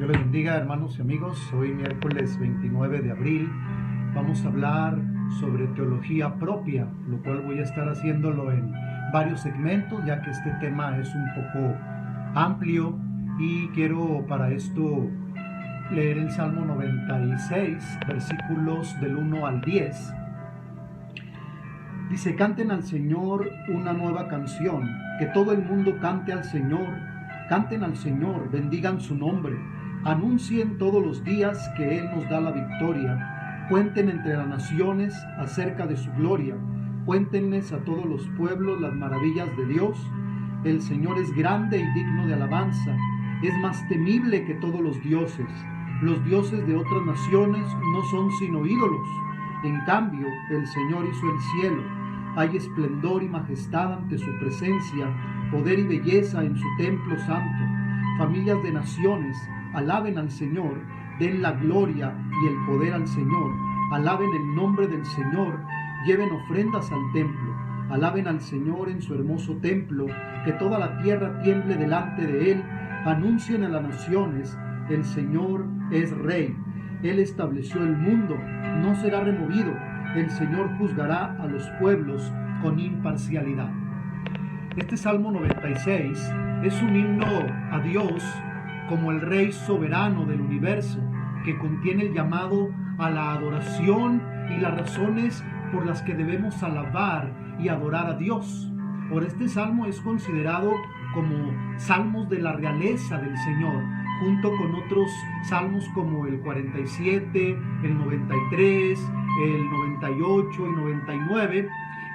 Dios les bendiga, hermanos y amigos. Hoy miércoles 29 de abril vamos a hablar sobre teología propia, lo cual voy a estar haciéndolo en varios segmentos, ya que este tema es un poco amplio y quiero para esto leer el Salmo 96, versículos del 1 al 10. Dice: canten al Señor una nueva canción, que todo el mundo cante al Señor, canten al Señor, bendigan su nombre, anuncien todos los días que Él nos da la victoria, cuenten entre las naciones acerca de su gloria, cuéntenles a todos los pueblos las maravillas de Dios. El Señor es grande y digno de alabanza, es más temible que todos los dioses de otras naciones no son sino ídolos. En cambio, el Señor hizo el cielo. Hay esplendor y majestad ante su presencia, poder y belleza en su templo santo. Familias de naciones, alaben al Señor, den la gloria y el poder al Señor. Alaben el nombre del Señor, lleven ofrendas al templo. Alaben al Señor en su hermoso templo, que toda la tierra tiemble delante de Él. Anuncien a las naciones, el Señor es Rey. Él estableció el mundo, no será removido. El Señor juzgará a los pueblos con imparcialidad. Este Salmo 96 es un himno a Dios como el Rey soberano del universo, que contiene el llamado a la adoración y las razones por las que debemos alabar y adorar a Dios. Por este salmo es considerado como salmos de la realeza del Señor, junto con otros salmos como el 47, el 93, el 98 y 99.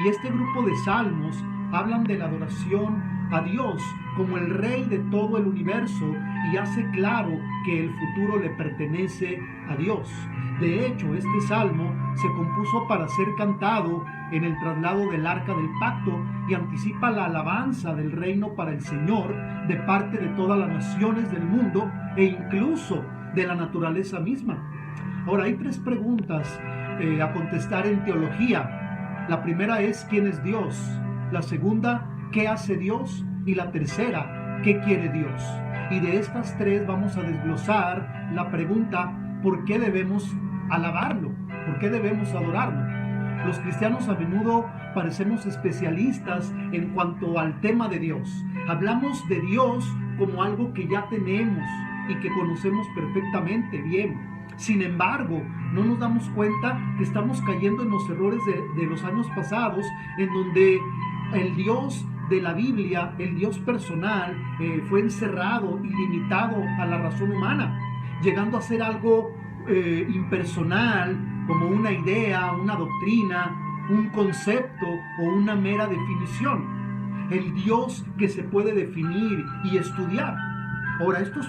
Y este grupo de salmos hablan de la adoración a Dios como el Rey de todo el universo y hace claro que el futuro le pertenece a Dios. De hecho, este salmo se compuso para ser cantado en el traslado del Arca del Pacto y anticipa la alabanza del reino para el Señor de parte de todas las naciones del mundo e incluso de la naturaleza misma. Ahora, hay tres preguntas a contestar en teología. La primera es: ¿quién es Dios? La segunda: ¿qué hace Dios? Y la tercera: ¿qué quiere Dios? Y de estas tres vamos a desglosar la pregunta: ¿por qué debemos alabarlo? ¿Por qué debemos adorarlo? Los cristianos a menudo parecemos especialistas en cuanto al tema de Dios. Hablamos de Dios como algo que ya tenemos y que conocemos perfectamente bien. Sin embargo, no nos damos cuenta que estamos cayendo en los errores de los años pasados, en donde el Dios de la Biblia, el Dios personal, fue encerrado y limitado a la razón humana, llegando a ser algo impersonal, como una idea, una doctrina, un concepto o una mera definición. El Dios que se puede definir y estudiar. Ahora, de esto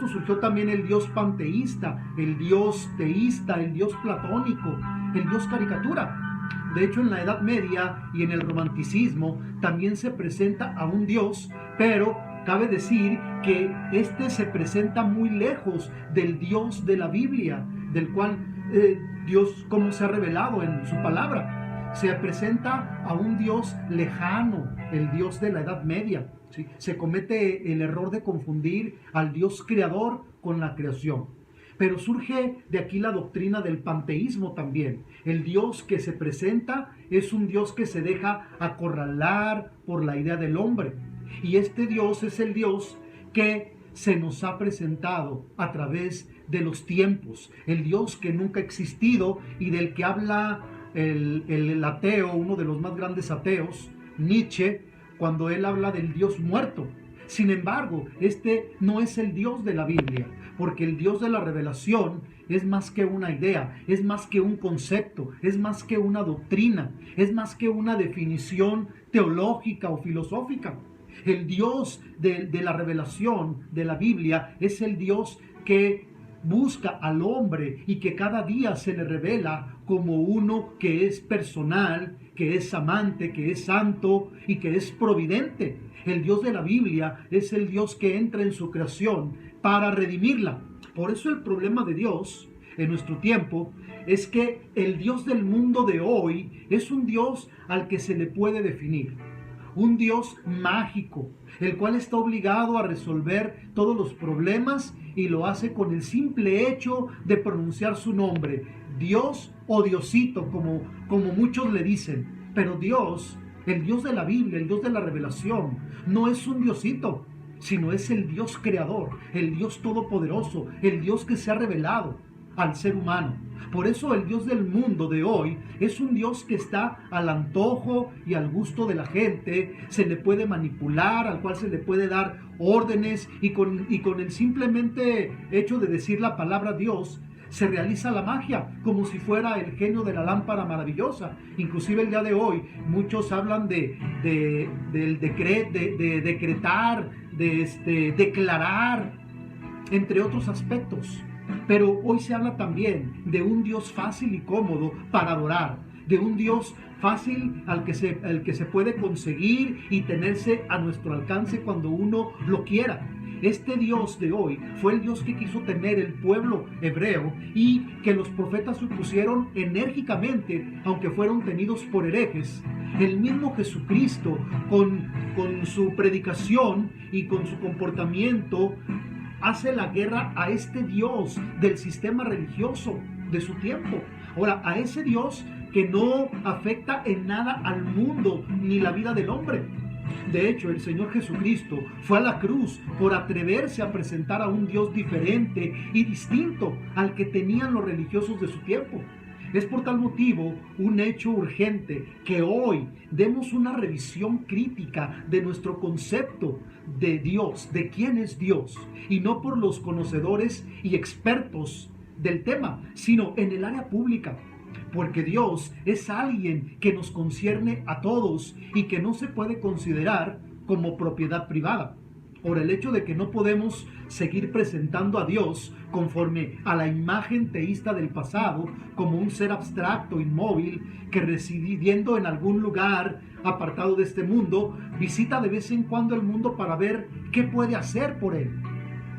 surgió también el Dios panteísta, el Dios teísta, el Dios platónico, el Dios caricatura. De hecho, en la Edad Media y en el Romanticismo también se presenta a un Dios, pero cabe decir que este se presenta muy lejos del Dios de la Biblia, del cual Dios, como se ha revelado en su palabra, se presenta a un Dios lejano, el Dios de la Edad Media. ¿Sí? Se comete el error de confundir al Dios creador con la creación. Pero surge de aquí la doctrina del panteísmo también. El Dios que se presenta es un Dios que se deja acorralar por la idea del hombre. Y este Dios es el Dios que se nos ha presentado a través de los tiempos. El Dios que nunca ha existido y del que habla el ateo, uno de los más grandes ateos, Nietzsche, cuando él habla del Dios muerto. Sin embargo, este no es el Dios de la Biblia, porque el Dios de la revelación es más que una idea, es más que un concepto, es más que una doctrina, es más que una definición teológica o filosófica. El Dios de la revelación de la Biblia es el Dios que busca al hombre y que cada día se le revela como uno que es personal, que es amante, que es santo y que es providente. El Dios de la Biblia es el Dios que entra en su creación para redimirla. Por eso el problema de Dios en nuestro tiempo es que el Dios del mundo de hoy es un Dios al que se le puede definir. un Dios mágico, el cual está obligado a resolver todos los problemas y lo hace con el simple hecho de pronunciar su nombre, Dios o Diosito, como muchos le dicen. Pero Dios, el Dios de la Biblia, el Dios de la revelación, no es un Diosito, sino es el Dios creador, el Dios todopoderoso, el Dios que se ha revelado al ser humano. Por eso el Dios del mundo de hoy es un Dios que está al antojo y al gusto de la gente, se le puede manipular, al cual se le puede dar órdenes y con el simplemente hecho de decir la palabra Dios, se realiza la magia, como si fuera el genio de la lámpara maravillosa. Inclusive el día de hoy muchos hablan de decretar, de declarar, entre otros aspectos. Pero hoy se habla también de un Dios fácil y cómodo para adorar, de un Dios fácil al que se puede conseguir y tenerse a nuestro alcance cuando uno lo quiera. Este Dios de hoy fue el Dios que quiso tener el pueblo hebreo y que los profetas opusieron enérgicamente, aunque fueron tenidos por herejes. El mismo Jesucristo, con su predicación y con su comportamiento, hace la guerra a este Dios del sistema religioso de su tiempo. Ahora, a ese Dios que no afecta en nada al mundo ni la vida del hombre. De hecho, el Señor Jesucristo fue a la cruz por atreverse a presentar a un Dios diferente y distinto al que tenían los religiosos de su tiempo. Es por tal motivo un hecho urgente que hoy demos una revisión crítica de nuestro concepto de Dios, de quién es Dios, y no por los conocedores y expertos del tema, sino en el área pública. Porque Dios es alguien que nos concierne a todos y que no se puede considerar como propiedad privada. Ahora, el hecho de que no podemos seguir presentando a Dios conforme a la imagen teísta del pasado, como un ser abstracto, inmóvil, que residiendo en algún lugar apartado de este mundo, visita de vez en cuando el mundo para ver qué puede hacer por él.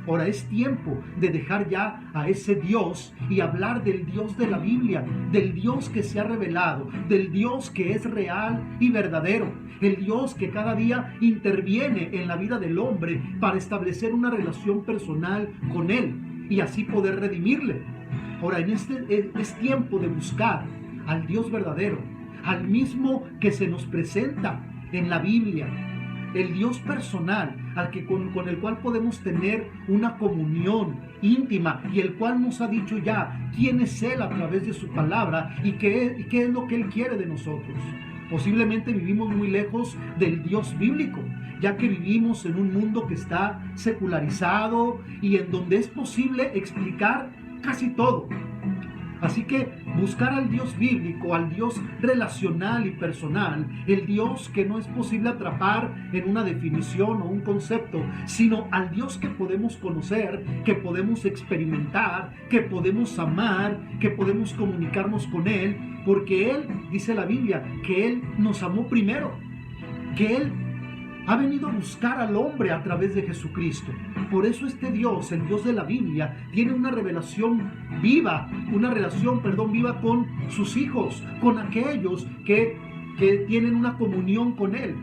Ahora es tiempo de dejar ya a ese Dios y hablar del Dios de la Biblia, del Dios que se ha revelado, del Dios que es real y verdadero, el Dios que cada día interviene en la vida del hombre para establecer una relación personal con Él y así poder redimirle. Ahora es tiempo de buscar al Dios verdadero, al mismo que se nos presenta en la Biblia, el Dios personal, con el cual podemos tener una comunión íntima y el cual nos ha dicho ya quién es Él a través de su palabra y qué es lo que Él quiere de nosotros. Posiblemente vivimos muy lejos del Dios bíblico, ya que vivimos en un mundo que está secularizado y en donde es posible explicar casi todo. Así que buscar al Dios bíblico, al Dios relacional y personal, el Dios que no es posible atrapar en una definición o un concepto, sino al Dios que podemos conocer, que podemos experimentar, que podemos amar, que podemos comunicarnos con Él, porque Él, dice la Biblia, que Él nos amó primero, que Él ha venido a buscar al hombre a través de Jesucristo. Por eso este Dios, el Dios de la Biblia, tiene una revelación viva, una relación, viva con sus hijos, con aquellos que tienen una comunión con Él.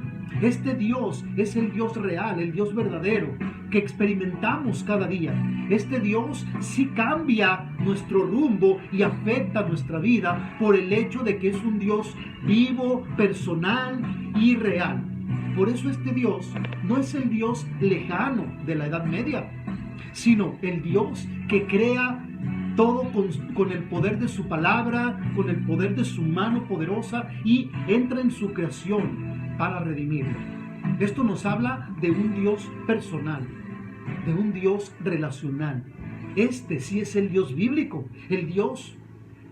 Este Dios es el Dios real, el Dios verdadero, que experimentamos cada día. Este Dios sí cambia nuestro rumbo y afecta nuestra vida por el hecho de que es un Dios vivo, personal y real. Por eso este Dios no es el Dios lejano de la Edad Media, sino el Dios que crea todo con el poder de su palabra, con el poder de su mano poderosa y entra en su creación para redimirlo. Esto nos habla de un Dios personal, de un Dios relacional. Este sí es el Dios bíblico, el Dios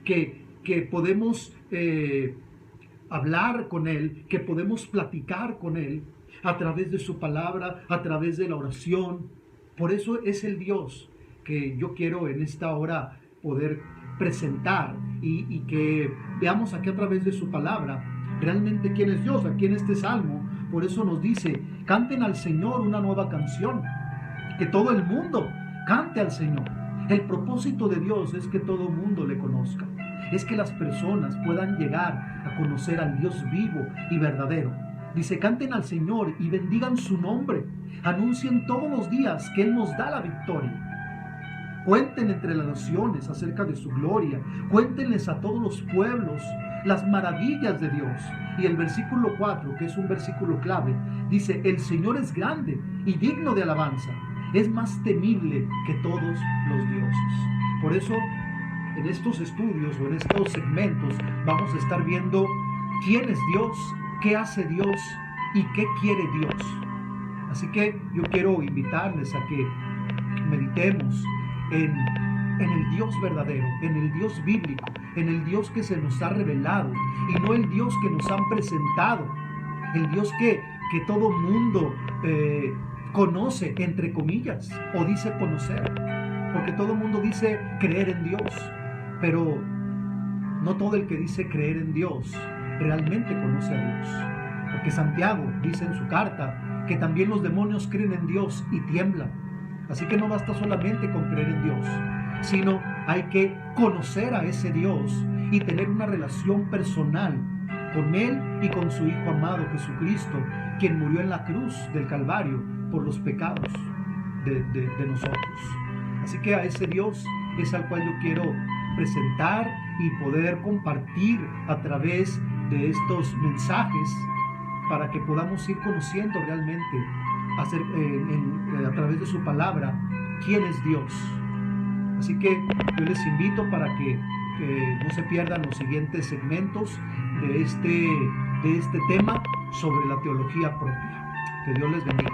que podemos hablar con Él, que podemos platicar con Él a través de su palabra, a través de la oración. Por eso es el Dios que yo quiero en esta hora poder presentar y que veamos aquí a través de su palabra realmente quién es Dios. Aquí en este salmo, por eso nos dice, canten al Señor una nueva canción, que todo el mundo cante al Señor. El propósito de Dios es que todo el mundo le conozca, es que las personas puedan llegar a conocer al Dios vivo y verdadero. Dice, canten al Señor y bendigan su nombre. Anuncien todos los días que Él nos da la victoria. Cuenten entre las naciones acerca de su gloria. Cuéntenles a todos los pueblos las maravillas de Dios. Y el versículo 4, que es un versículo clave, dice, el Señor es grande y digno de alabanza. Es más temible que todos los dioses. Por eso, en estos estudios o en estos segmentos, vamos a estar viendo quién es Dios, qué hace Dios y qué quiere Dios. Así que yo quiero invitarles a que meditemos en el Dios verdadero, en el Dios bíblico, en el Dios que se nos ha revelado y no el Dios que nos han presentado, el Dios que todo mundo conoce, entre comillas, o dice conocer, porque todo mundo dice creer en Dios, pero no todo el que dice creer en Dios realmente conoce a Dios, porque Santiago dice en su carta que también los demonios creen en Dios y tiemblan. Así que no basta solamente con creer en Dios, sino hay que conocer a ese Dios y tener una relación personal con Él y con su Hijo amado Jesucristo, quien murió en la cruz del Calvario por los pecados de nosotros. Así que a ese Dios es al cual yo quiero presentar y poder compartir a través de estos mensajes para que podamos ir conociendo realmente a través de su palabra quién es Dios. Así que yo les invito para que no se pierdan los siguientes segmentos de este tema sobre la teología propia. Que Dios les bendiga.